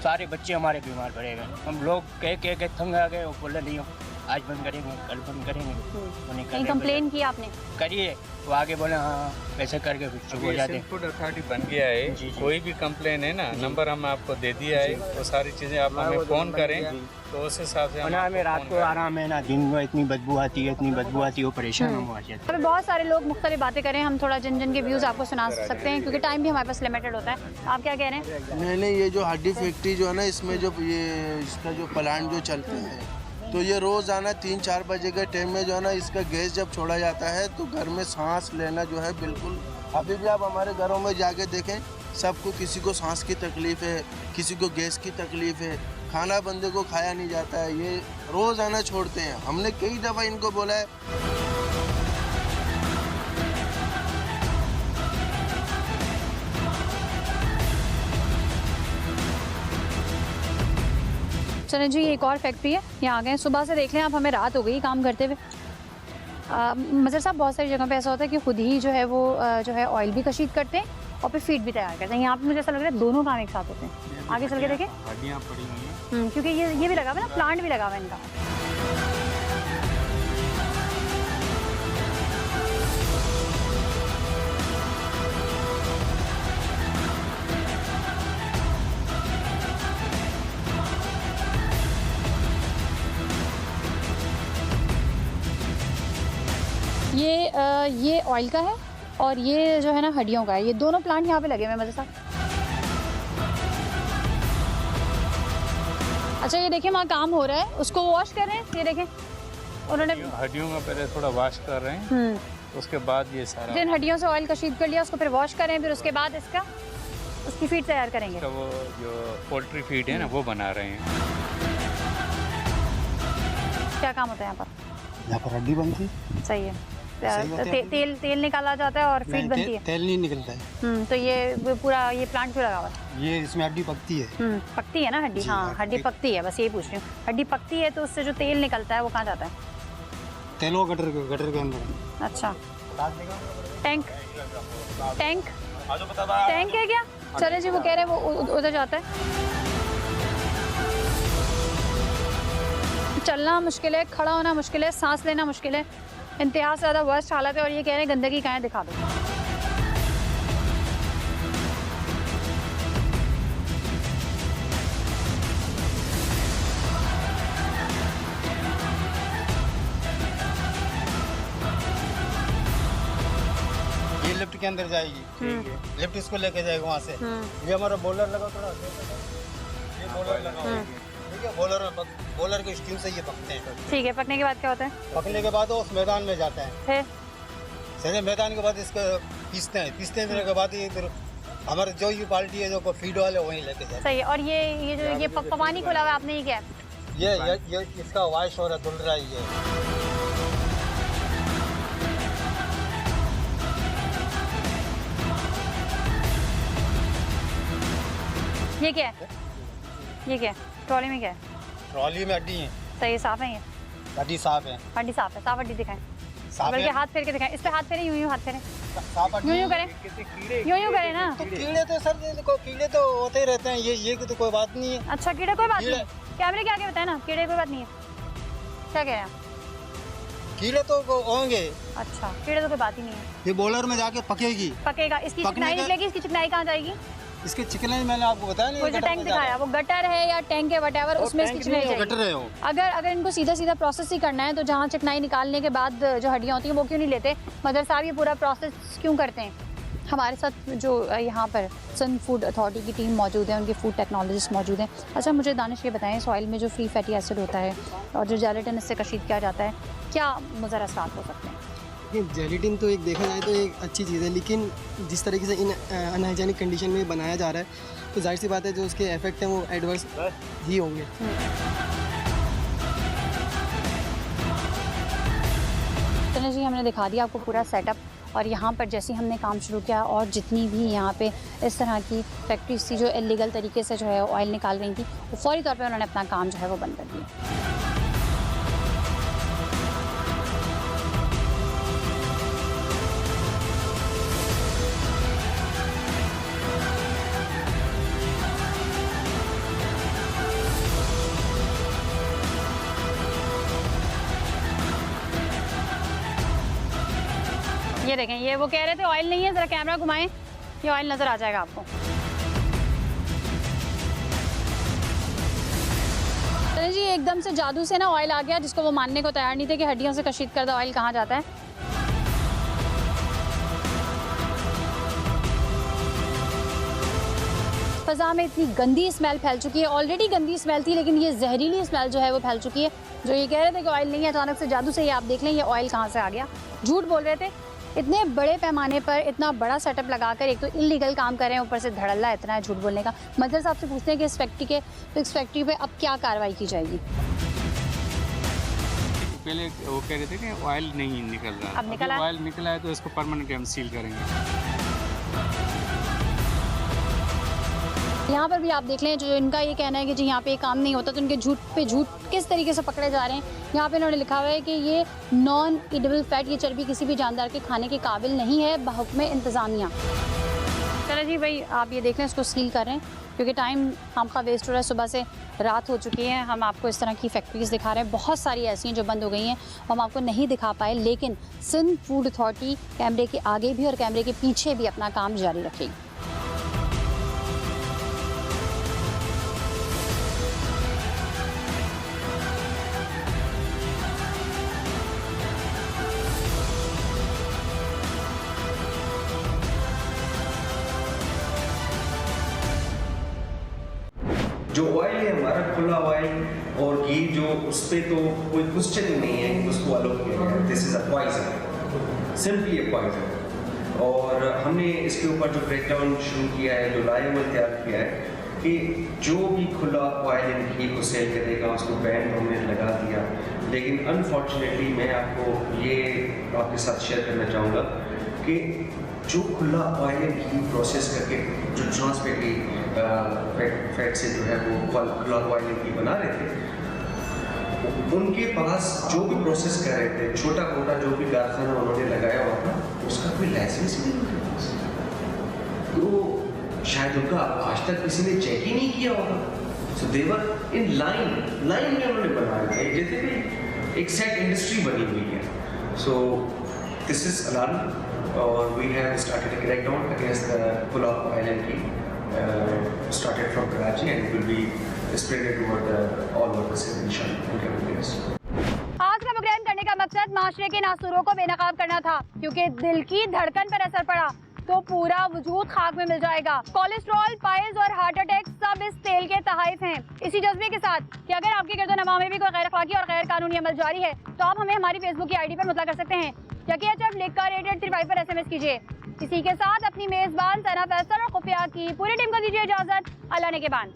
सारे बच्चे हमारे बीमार पड़े गए। हम लोग कह के तंग आ गए और बोले नहीं आज बंद करेंगे, कल बंद करेंगे। कहीं कंप्लेन की आपने? करिए, वो आगे बोले हाँ वैसे करके फिर चुप हो जाते हैं। फूड अथॉरिटी बन गया है, कोई भी कंप्लेन है ना, नंबर हम आपको दे दिया है, वो सारी चीज़ें आप हमें फ़ोन करें तो उस हिसाब से ना हमें रात को आराम है ना दिन में, इतनी बदबू आती है, इतनी बदबू आती है, वो परेशान हम हो जाते हैं। बहुत सारे लोग मुख्तलिफ बातें करें, हम थोड़ा जन जन के व्यूज़ आपको सुना सकते हैं क्योंकि टाइम भी हमारे पास लिमिटेड होता है। आप क्या कह रहे हैं? नहीं, ये जो हड्डी फैक्ट्री जो है ना, इसमें जो ये इसका जो प्लांट जो चलते हैं, तो ये रोज़ाना 3-4 बजे के टाइम में जो है ना, इसका गैस जब छोड़ा जाता है तो घर में सांस लेना जो है बिल्कुल, अभी भी आप हमारे घरों में जाके देखें, सबको किसी को सांस की तकलीफ़ है, किसी को गैस की तकलीफ़ है, खाना बंदे को खाया नहीं जाता है, ये रोज़ाना छोड़ते हैं। हमने कई दफ़ा इनको बोला है। चलें जी, एक और फैक्ट्री है, यहाँ आ गए हैं। सुबह से देख लें आप, हमें रात हो गई काम करते हुए। मज़र साहब, बहुत सारी जगह पे ऐसा होता है कि खुद ही जो है वो जो है ऑयल भी कशीद करते हैं और फिर फीड भी तैयार करते हैं। यहाँ पे मुझे ऐसा लग रहा है दोनों काम एक साथ होते हैं। आगे चल के देखें, हड्डियाँ पड़ी हुई हैं, क्योंकि ये भी लगा हुआ है ना, प्लांट भी लगा हुआ है इनका। ये ऑयल का है और ये जो है ना हड्डियों का है। ये दोनों प्लांट यहाँ पे लगे हुए हैं मज़े साहब। अच्छा, ये देखिए वहाँ काम हो रहा है, उसको वॉश कर रहे हैं। ये देखें, उन्होंने हड्डियों का पहले थोड़ा वॉश कर रहे हैं, उसके बाद ये सारा जिन हड्डियों से ऑयल कशीद कर लिया उसको फिर वॉश करें, फिर उसके बाद उसकी फीड तैयार करेंगे। वो जो पोल्ट्री फीड है ना, वो बना रहे हैं। क्या काम होता है यहाँ पर? यहाँ पर हड्डी बनती है। सही है। तेल निकाला जाता है और फीड बनती है। तेल नहीं निकलता है। तो ये पूरा ये प्लांट क्यों लगा हुआ है? ये इसमें हड्डी पकती है। पकती है ना हड्डी? हाँ, हड्डी पकती है, बस यही पूछ रही हूँ। हड्डी पकती है तो उससे जो तेल निकलता है वो कहाँ जाता है? तेल वो गटर के अंदर। अच्छा, टैंक है क्या? चले जी, वो कह रहे हैं वो उधर जाता है। चलना मुश्किल है, खड़ा होना मुश्किल है, सांस लेना मुश्किल है, इंतहा से ज़्यादा वर्स्ट हालत है। और ये कह रहे हैं गंदगी कहाँ है, दिखा दो। ये लिफ्ट के अंदर जाएगी, ठीक है, लिफ्ट इसको लेके जाएगा वहाँ से। ये हमारा बॉलर लगा, थोड़ा ये बॉलर लगा, ठीक है। बॉलर के स्टीम से ये पकते हैं। ठीक है, पकने के बाद क्या होता है? पकने के बाद वो उस मैदान में जाते हैं। फिर सीधे मैदान के बाद इसको पीसते हैं के बाद ये फिर हमारे जो ये पार्टी है जो फीड वाले वहीं लेके जाते हैं। सही है। और ये जो ये पानी खोला हुआ आपने, ये क्या है? ये इसका वॉश हो रहा, धुल रहा है ये क्या है? ये क्या है? ट्रॉली में क्या है? ट्रॉली में हड्डी है। सही, साफ है ये? हड्डी साफ है। हड्डी साफ है। साफ हड्डी दिखाएं, साफ बल्कि है। हाथ फेर के दिखाएं। इस पे हाथ फेरें, यूं हाथ फेरें, साफ हड्डी यूं करें, यूं करें ना। तो कीड़े तो सर देखो, कीड़े तो होते ही रहते हैं, ये तो कोई बात नहीं है। अच्छा, कीड़े कोई बात नहीं, कैमरे के आगे बताए ना, कीड़े कोई बात नहीं है। क्या कह रहे हैं? कीड़े तो होंगे। अच्छा, कीड़े तो कोई बात ही नहीं है। ये बॉलर में जाके पकेगी, पकेगा, इसकी चिकनाई निकलेगी। इसकी चिकनाई कहाँ जाएगी? इसके चिकनाई मैंने आपको बताया नहीं। वो जो टैंक दिखाया, वो गटर है या टैंक है, वटएवर, उसमें इसकी चिकनाई जाएगी। गटर है वो। अगर इनको सीधा प्रोसेस ही करना है तो जहाँ चिकनाई निकालने के बाद जो हड्डियाँ होती हैं वो क्यों नहीं लेते? मदर साहब ये पूरा प्रोसेस क्यों करते हैं? हमारे साथ जो यहाँ पर सन फूड अथॉरिटी की टीम मौजूद है, उनके फूड टेक्नोलॉजिस्ट मौजूद हैं। अच्छा, मुझे दानिश ये बताएं, सॉइल में जो फ्री फैटी एसिड होता है और जो जेलेटिन इससे कशीद किया जाता है, क्या मुज़र असरात हो सकते हैं? जेलेटिन तो एक देखा जाए तो एक अच्छी चीज़ है, लेकिन जिस तरीके से इन अनहाइजेनिक कंडीशन में बनाया जा रहा है तो जाहिर सी बात है जो उसके इफेक्ट हैं वो एडवर्स ही होंगे। चलिए जी, हमने दिखा दिया आपको पूरा सेटअप और यहाँ पर जैसे हमने काम शुरू किया और जितनी भी यहाँ पे इस तरह की फैक्ट्रीज थी जो इलीगल तरीके से जो है ऑयल निकाल रही थी, वो फौरी तौर पर उन्होंने अपना काम जो है वो बंद कर दिया। ये देखें, ये वो कह रहे थे ऑयल नहीं है, ज़रा कैमरा घुमाएं, ये ऑयल नज़र आ जाएगा आपको। चलिए जी, एकदम से जादू से ना ऑयल आ गया जिसको वो मानने को तैयार नहीं थे कि हड्डियों से कशीद करदा ऑयल कहाँ जाता है। फ़ज़ा में इतनी गंदी स्मेल फैल चुकी है, ऑलरेडी गंदी स्मेल थी लेकिन ये जहरीली स्मेल जो है वो फैल चुकी है। जो ये कह रहे थे कि ऑयल नहीं है, अचानक से जादू से ये आप देख लें ये ऑयल कहाँ से आ गया। झूठ बोल रहे थे, इतने बड़े पैमाने पर इतना बड़ा सेटअप लगाकर एक तो इलीगल काम कर रहे हैं, ऊपर से धड़ल्ला इतना है झूठ बोलने का। मंजर साहब से पूछते हैं कि इस फैक्ट्री पे अब क्या कार्रवाई की जाएगी। पहले वो कह रहे थे कि ऑयल नहीं निकल रहा, अब निकला है। ऑयल निकला है तो इसको परमानेंट हम सील करेंगे। यहाँ पर भी आप देख लें, जो इनका ये कहना है कि जी यहाँ पे काम नहीं होता, तो इनके झूठ पे झूठ किस तरीके से पकड़े जा रहे हैं। यहाँ पे इन्होंने लिखा हुआ है कि ये नॉन ईडेबल फैट, ये चर्बी किसी भी जानदार के खाने के काबिल नहीं है बहुक्म इंतज़ामिया। चलो जी भाई, आप ये देख लें, इसको सील कर रहे हैं क्योंकि टाइम हमका वेस्ट हो रहा है। सुबह से रात हो चुकी है, हम आपको इस तरह की फैक्ट्रीज़ दिखा रहे हैं, बहुत सारी ऐसी हैं जो बंद हो गई हैं, हम आपको नहीं दिखा पाए। लेकिन सिंध फूड अथॉरिटी कैमरे के आगे भी और कैमरे के पीछे भी अपना काम जारी रखेगी। जो ऑयल है हमारा खुला ऑयल और घी, जो उस पर तो कोई क्वेश्चन ही नहीं है कि उसको अलाउ किया गया। This is a poison, simply a poison. और हमने इसके ऊपर जो ब्रेकडाउन शुरू किया है, जो लाइव तैयार किया है कि जो भी खुला ऑयल एंड घी को सेल करेगा उसको बैन हमने लगा दिया। लेकिन अनफॉर्चुनेटली मैं आपको ये आपके साथ शेयर करना चाहूँगा कि जो खुला ऑयल एंड घी प्रोसेस करके जो ट्रांसफैटी फैट से जो है वो खुला ऑयल एंड घी बना रहे थे, उनके पास जो भी प्रोसेस कर रहे थे, छोटा मोटा जो भी कारखाना उन्होंने लगाया हुआ था, उसका कोई लाइसेंस नहीं उनके पास। तो शायद उनका आज तक किसी ने चेक ही नहीं किया होगा। सो देवर इन लाइन में उन्होंने बनाया है, जैसे भी एक सेट इंडस्ट्री बनी हुई है। सो दिस इज अलार्मिंग और we have started a crackdown against the खुला oil and ghee, started from Karachi and it will be spread toward all over the city inshallah in coming days. आज का programme करने का मकसद माशरे के नासूरों को बेनकाब करना था, क्योंकि दिल की धड़कन पर असर पड़ा तो पूरा वजूद खाक में मिल जाएगा। कोलेस्ट्रॉल, पाइल्स और हार्ट अटैक सब इस तेल के तहाइफ हैं। इसी जज्बे के साथ कि अगर आपके गिरदोनवा में भी कोई गैर अखलाकी और गैर कानूनी अमल जारी है तो आप हमें हमारी फेसबुक की आईडी पर मुतला कर सकते हैं या KHF लिखकर 8835 पर SMS कीजिए। इसी के साथ अपनी मेजबान सना फैसल और खुफिया की पूरी टीम को दीजिए इजाजत। अल्लाह ने के बान।